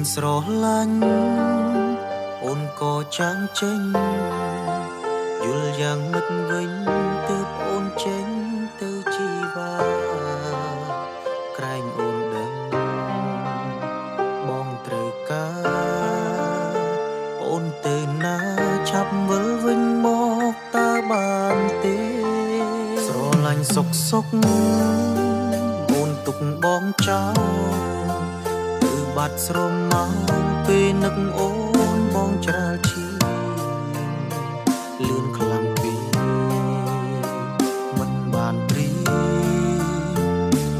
ស្រឡាញ់អូនក៏ចាំងចេញយល់យ៉ាងម៉េចវិញទើបអូនចេញទៅជីវ៉ាក្រែងអូនដឹងបងត្រូវការអូនទៅណាឆាប់វិលវិញមកតើបានទេស្រឡាញ់សុកអូនទុកបងចោលបាត់ស្រមោលពេលនឹកអូនបងច្រាលឈីលឿនខ្លាំងពេកមិនបានព្រី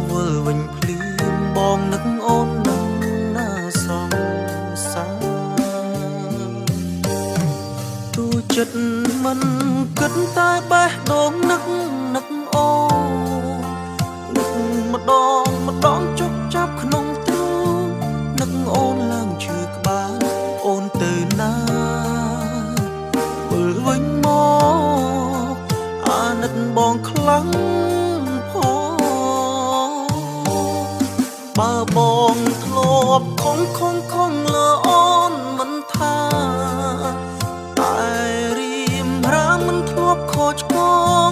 វិលវិញភ្លាមបងនឹកអូននឹងណាសងសាទូចិត្តមិនគិតតែបេះដូងនឹកអូននឹកម្ដងជប់ចាប់ក្នុងនឹកអូនឡើងឈឺក្បាលអូនទៅណាវិលវិញមកអាណិតបងខ្លាំងផងបើបងធ្លាប់ខំលើអូនមិនថាតែរៀមរាមិនធ្លាប់ខូចឆ្គង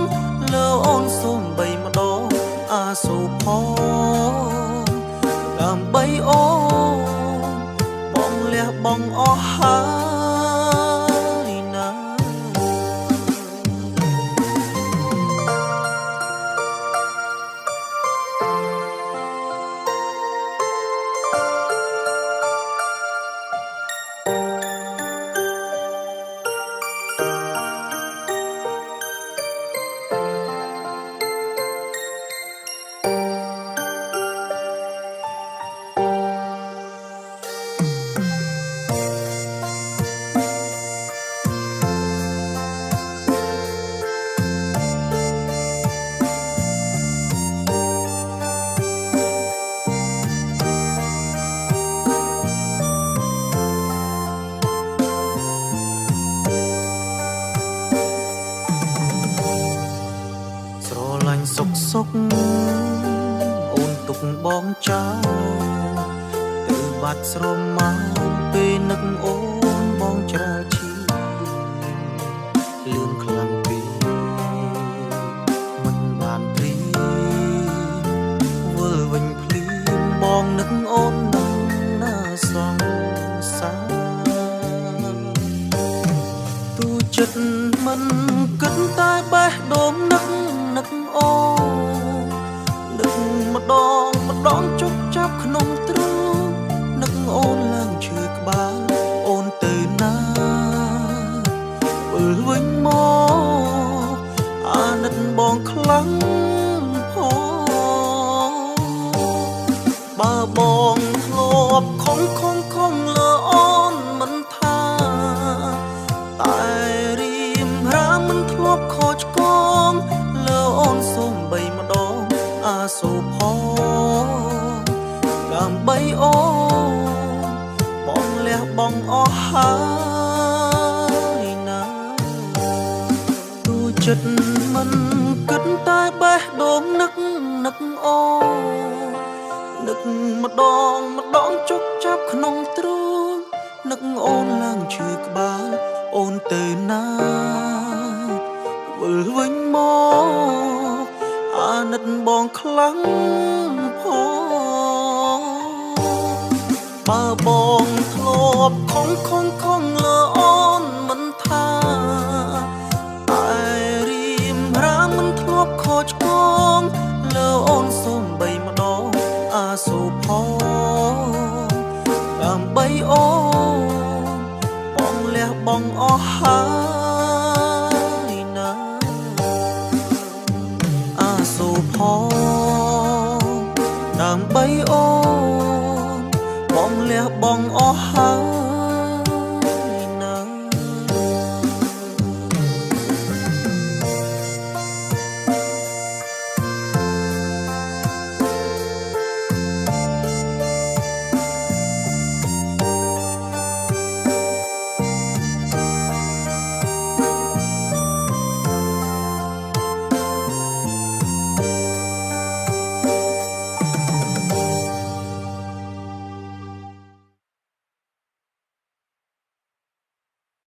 លើអូនសូមបីម្ដងអាសូរផងដើម្បីអូនបងអស់ហើយណាសុកអូនទុកបងចោលទៅបាត់ស្រមោលពេលនឹកអូនបងច្រាលឈីលឿនខ្លាំងពេកមិនបានព្រីវិលវិញភ្លាមបងនឹកអូននឹងណាសងសាទូចិត្តមិនគិតតែបេះដូងនឹកអូនឹកម្ដងជប់ចាប់ក្នុងទ្រូងនឹកអូនឡើងឈឺក្បាលអូនទៅណាវិលវិញមកអាណិតបងខ្លាំងផងបើបងធ្លាប់ខំលើអូនមិនថាតែរៀមរាមិនធ្លាប់ខូចឆ្គងលើអូនសូមបីម្ដងអាសូរផងដើម្បីអូនបងលះបងអស់ហើយណាទូចិត្តមិនគិតតែបេះដូងនឹកអូននឹកម្ដងជប់ចាប់ក្នុងទ្រូងនឹកអូនឡើងឈឺក្បាលអូនទៅណាវិលវិញមកអាណិតបងខ្លាំងផងបើបងធ្លាប់ខំលើអូនមិនថាតែរៀមរាមិនធ្លាប់ខូចឆ្គងលើអូនសូមបីម្ដងអាសូរផងដើម្បីអូនបងលះបងអស់ហើយណាសូរផងដើម្បីអូនបងលះបងអស់ហើយ